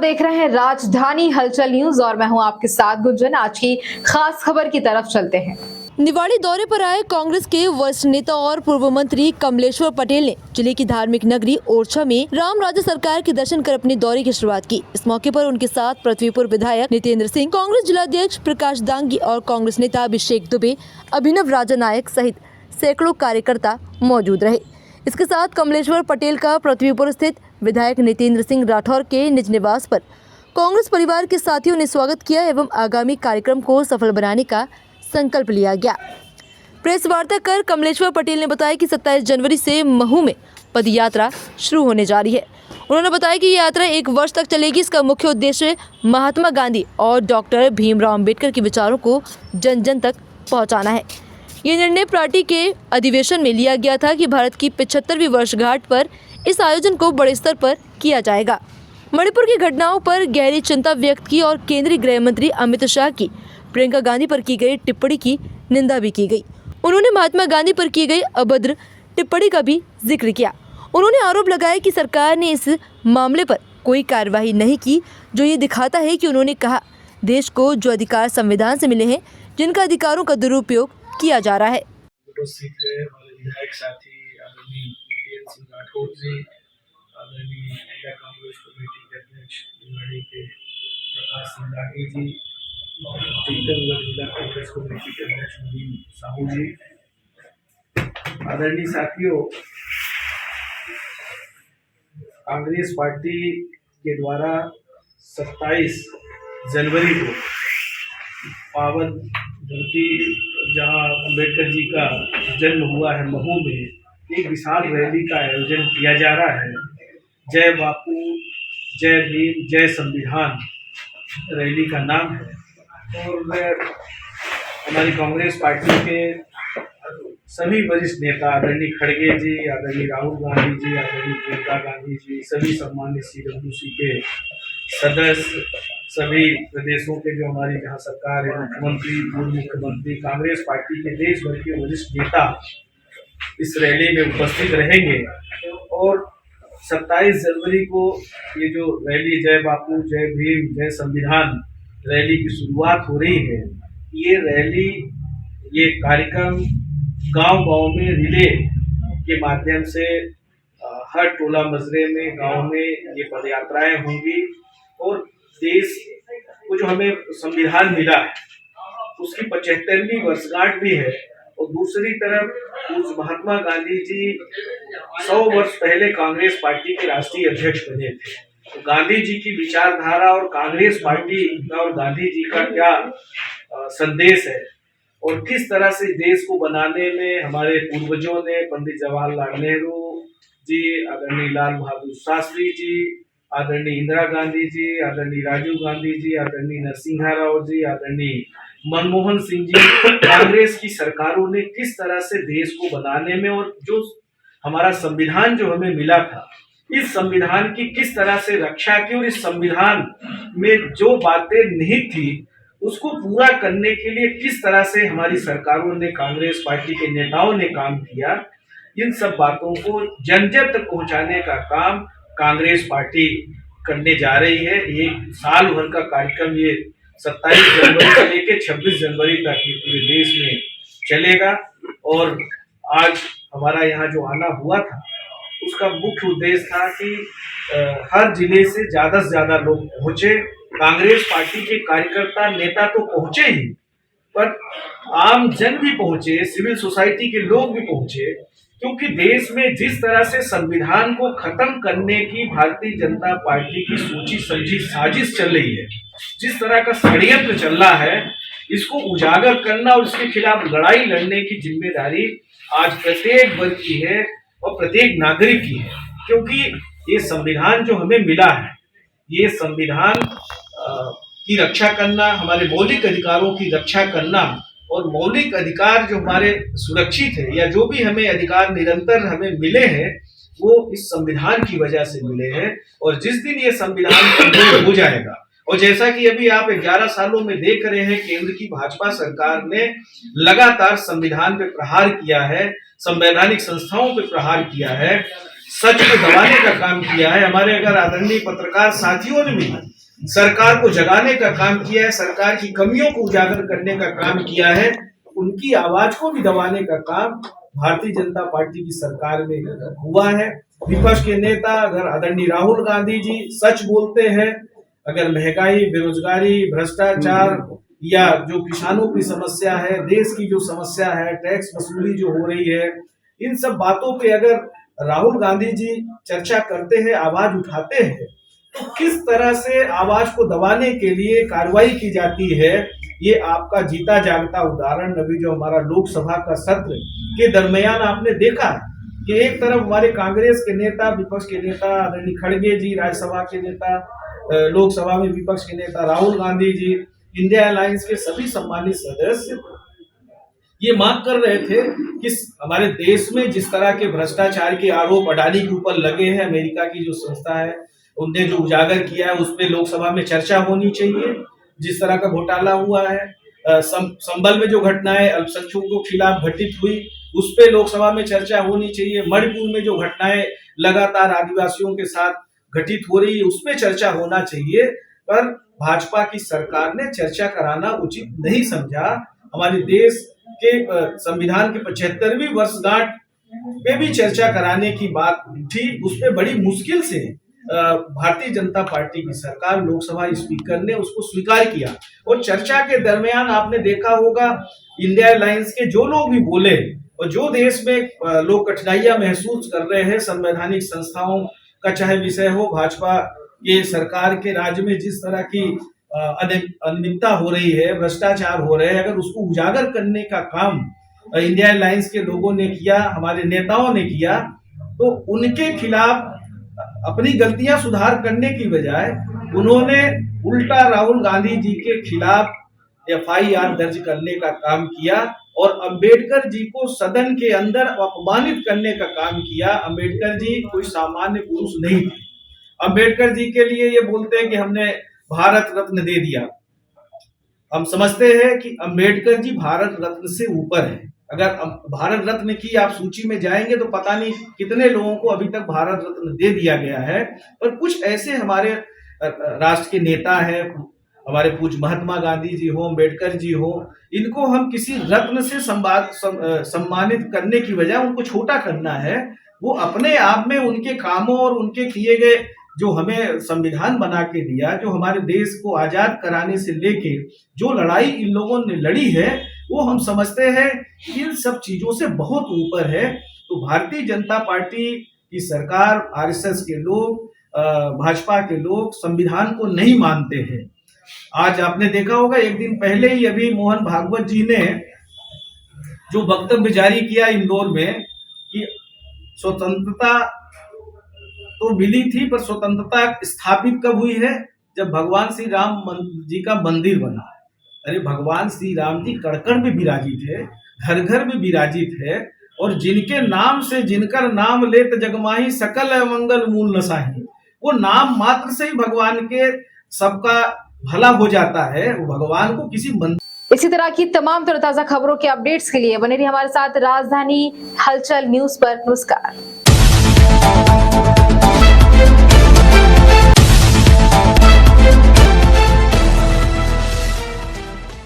देख रहे हैं राजधानी हलचल न्यूज और मैं हूं आपके साथ गुंजन। आज की खास खबर की तरफ चलते हैं। निवाड़ी दौरे पर आए कांग्रेस के वरिष्ठ नेता और पूर्व मंत्री कमलेश्वर पटेल ने जिले की धार्मिक नगरी ओरछा में राम राज्य सरकार के दर्शन कर अपने दौरे की शुरुआत की। इस मौके पर उनके साथ पृथ्वीपुर विधायक नितेंद्र सिंह, कांग्रेस जिलाध्यक्ष प्रकाश दांगी और कांग्रेस नेता अभिषेक दुबे, अभिनव राजा नायक सहित सैकड़ों कार्यकर्ता मौजूद रहे। इसके साथ कमलेश्वर पटेल का पृथ्वीपुर स्थित विधायक नितेंद्र सिंह राठौर के निज निवास पर कांग्रेस परिवार के साथियों ने स्वागत किया एवं आगामी कार्यक्रम को सफल बनाने का संकल्प लिया गया। प्रेस वार्ता कर कमलेश्वर पटेल ने बताया कि 27 जनवरी से महू में पद यात्रा शुरू होने जा रही है। उन्होंने बताया कि ये यात्रा 1 वर्ष तक चलेगी। इसका मुख्य उद्देश्य महात्मा गांधी और डॉक्टर भीमराव अम्बेडकर के विचारों को जन जन तक पहुंचाना है। ये निर्णय पार्टी के अधिवेशन में लिया गया था कि भारत की 75वीं वर्षगांठ पर इस आयोजन को बड़े स्तर पर किया जाएगा। मणिपुर की घटनाओं पर गहरी चिंता व्यक्त की और केंद्रीय गृह मंत्री अमित शाह की प्रियंका गांधी पर की गई टिप्पणी की निंदा भी की गई। उन्होंने महात्मा गांधी पर की गई अभद्र टिप्पणी का भी जिक्र किया। उन्होंने आरोप लगाया कि सरकार ने इस मामले पर कोई कार्रवाई नहीं की, जो ये दिखाता है कि उन्होंने कहा देश को जो अधिकार संविधान से मिले हैं, जिनका अधिकारों का दुरुपयोग किया जा रहा है। विधायक साथी आदरणीय नितेंद्र सिंह राठौर जी, आदरणीय महिला कांग्रेस कमेटी के अध्यक्ष निवाड़ी के प्रकाश सिंह दागी जी, टीकमगढ़ जिला कांग्रेस कमेटी के अध्यक्ष नवीन साहू जी, आदरणीय साथियों, कांग्रेस पार्टी के द्वारा 27 जनवरी को पावन धरती जहां अम्बेडकर जी का जन्म हुआ है महू में, एक विशाल रैली का आयोजन किया जा रहा है। जय बापू, जय भीम, जय संविधान रैली का नाम है और हमारी कांग्रेस पार्टी के सभी वरिष्ठ नेता आदरणीय खड़गे जी, आदरणीय राहुल गांधी जी, आदरणीय प्रियंका गांधी जी, सभी सम्मानित CWC के सदस्य, सभी प्रदेशों के जो हमारी जहां सरकार है, मुख्यमंत्री, पूर्व मुख्यमंत्री, कांग्रेस पार्टी के देश भर के वरिष्ठ नेता इस रैली में उपस्थित रहेंगे। और 27 जनवरी को ये जो रैली जय बापू, जय भीम, जय संविधान रैली की शुरुआत हो रही है, ये रैली, ये कार्यक्रम गांव-गांव में रिले के माध्यम से हर टोला मजरे में, गांव में ये पदयात्राएं होंगी और देश को जो हमें संविधान मिला है उसकी 75वीं वर्षगांठ भी है। और दूसरी तरफ उस महात्मा गांधी जी 100 वर्ष पहले कांग्रेस पार्टी के राष्ट्रीय अध्यक्ष बने थे। तो गांधी जी की विचारधारा और कांग्रेस पार्टी और गांधी जी का क्या संदेश है और किस तरह से देश को बनाने में हमारे पूर्वजों ने, पंडित जवाहरलाल नेहरू जी, आदरणीय लाल बहादुर शास्त्री जी, आदरणीय इंदिरा गांधी जी, आदरणीय राजीव गांधी जी, आदरणीय नरसिंहा राव जी, आदरणीय मनमोहन सिंह जी, कांग्रेस की सरकारों ने किस तरह से देश को बनाने में और जो हमारा संविधान जो हमें मिला था, इस संविधान की किस तरह से रक्षा की और इस संविधान में जो बातें निहित थी उसको पूरा करने के लिए किस तरह से हमारी सरकारों ने, कांग्रेस पार्टी के नेताओं ने काम किया, इन सब बातों को जन जन तक पहुंचाने का काम कांग्रेस पार्टी करने जा रही है। एक साल भर का कार्यक्रम ये 27 जनवरी से लेकर 26 जनवरी तक ये पूरे देश में चलेगा। और आज हमारा यहाँ जो आना हुआ था उसका मुख्य उद्देश्य था कि हर जिले से ज्यादा लोग पहुंचे। कांग्रेस पार्टी के कार्यकर्ता, नेता तो पहुंचे ही, पर आम जन भी पहुंचे, सिविल सोसाइटी के लोग भी पहुंचे, क्योंकि देश में जिस तरह से संविधान को खत्म करने की भारतीय जनता पार्टी की सोची समझी साजिश चल रही है, जिस तरह का षड्यंत्र चल रहा है, इसको उजागर करना और इसके खिलाफ लड़ाई लड़ने की जिम्मेदारी आज प्रत्येक वर्ग की है और प्रत्येक नागरिक की है। क्योंकि ये संविधान जो हमें मिला है, ये संविधान की रक्षा करना, हमारे मौलिक अधिकारों की रक्षा करना और मौलिक अधिकार जो हमारे सुरक्षित है या जो भी हमें अधिकार निरंतर हमें मिले हैं वो इस संविधान की वजह से मिले हैं। और जिस दिन ये संविधान कमजोर हो जाएगा, और जैसा कि अभी आप 11 सालों में देख रहे हैं, केंद्र की भाजपा सरकार ने लगातार संविधान पे प्रहार किया है, संवैधानिक संस्थाओं पे प्रहार किया है, सच को दबाने का काम किया है। हमारे अगर आदरणीय पत्रकार साथियों ने भी सरकार को जगाने का काम किया है, सरकार की कमियों को उजागर करने का काम किया है, उनकी आवाज को भी दबाने का काम भारतीय जनता पार्टी की सरकार में हुआ है। विपक्ष के नेता अगर आदरणीय राहुल गांधी जी सच बोलते हैं, अगर महंगाई, बेरोजगारी, भ्रष्टाचार या जो किसानों की समस्या है, देश की जो समस्या है, टैक्स वसूली जो हो रही है, इन सब बातों पे अगर राहुल गांधी जी चर्चा करते हैं, आवाज उठाते हैं, तो किस तरह से आवाज को दबाने के लिए कार्रवाई की जाती है, ये आपका जीता जागता उदाहरण अभी जो हमारा लोकसभा का सत्र के दरमियान आपने देखा कि एक तरफ हमारे कांग्रेस के नेता, विपक्ष के नेता आदरणीय खड़गे जी, राज्यसभा के नेता, लोकसभा में विपक्ष के नेता राहुल गांधी जी, इंडिया अलायंस के सभी सम्मानित सदस्य ये मांग कर रहे थे कि हमारे देश में जिस तरह के भ्रष्टाचार के आरोप अडानी के ऊपर लगे हैं, अमेरिका की जो संस्था है उनने जो उजागर किया है उस पर लोकसभा में चर्चा होनी चाहिए। जिस तरह का घोटाला हुआ है, संभल में जो घटनाएं अल्पसंख्यकों के खिलाफ घटित हुई उस पर लोकसभा में चर्चा होनी चाहिए। मणिपुर में जो घटनाएं लगातार आदिवासियों के साथ घटित हो रही है उस पर चर्चा होना चाहिए, पर भाजपा की सरकार ने चर्चा कराना उचित नहीं समझा। हमारे देश के संविधान के 75वीं वर्षगांठ पे भी चर्चा कराने की बात थी, उस पर बड़ी मुश्किल से भारतीय जनता पार्टी की सरकार, लोकसभा स्पीकर ने उसको स्वीकार किया। और चर्चा के दरमियान आपने देखा होगा इंडिया अलायंस के जो लोग भी बोले और जो देश में लोग कठिनाइयां महसूस कर रहे हैं, संवैधानिक संस्थाओं का चाहे विषय हो, भाजपा के सरकार के राज्य में जिस तरह की अनियमितता हो रही है, भ्रष्टाचार हो रहे हैं, अगर उसको उजागर करने का काम इंडिया अलायंस के लोगों ने किया, हमारे नेताओं ने किया, तो उनके खिलाफ अपनी गलतियां सुधार करने की बजाय उन्होंने उल्टा राहुल गांधी जी के खिलाफ FIR दर्ज करने का काम किया और अंबेडकर जी को सदन के अंदर अपमानित करने का काम किया। अंबेडकर जी कोई सामान्य पुरुष नहीं थे। अंबेडकर जी के लिए ये बोलते हैं कि हमने भारत रत्न दे दिया। हम समझते हैं कि अंबेडकर जी भारत रत्न से ऊपर है। अगर भारत रत्न की आप सूची में जाएंगे तो पता नहीं कितने लोगों को अभी तक भारत रत्न दे दिया गया है, पर कुछ ऐसे हमारे राष्ट्र के नेता हैं, हमारे पूज्य महात्मा गांधी जी हो, अंबेडकर जी हो, इनको हम किसी रत्न से सम्मानित करने की बजाय उनको छोटा करना है। वो अपने आप में उनके कामों और उनके किए गए जो हमें संविधान बना के दिया, जो हमारे देश को आजाद कराने से लेके जो लड़ाई इन लोगों ने लड़ी है, वो हम समझते हैं इन सब चीजों से बहुत ऊपर है। तो भारतीय जनता पार्टी की सरकार, RSS के लोग, भाजपा के लोग संविधान को नहीं मानते हैं। आज आपने देखा होगा एक दिन पहले ही अभी मोहन भागवत जी ने जो वक्तव्य जारी किया इंदौर में कि स्वतंत्रता तो मिली थी, पर स्वतंत्रता स्थापित कब हुई है? जब भगवान श्री राम जी का मंदिर बना। अरे भगवान श्री राम जी कड़ में विराजित है, घर घर में विराजित है, और जिनके नाम से जिनकर नाम लेत जगमाही सकल मंगल मूल नसाही, वो नाम मात्र से ही भगवान के सबका भला हो जाता है। वो भगवान को किसी मंदिर। इसी तरह की तमाम तरोताजा खबरों के अपडेट्स के लिए बने रहिए हमारे साथ राजधानी हलचल न्यूज पर। नमस्कार।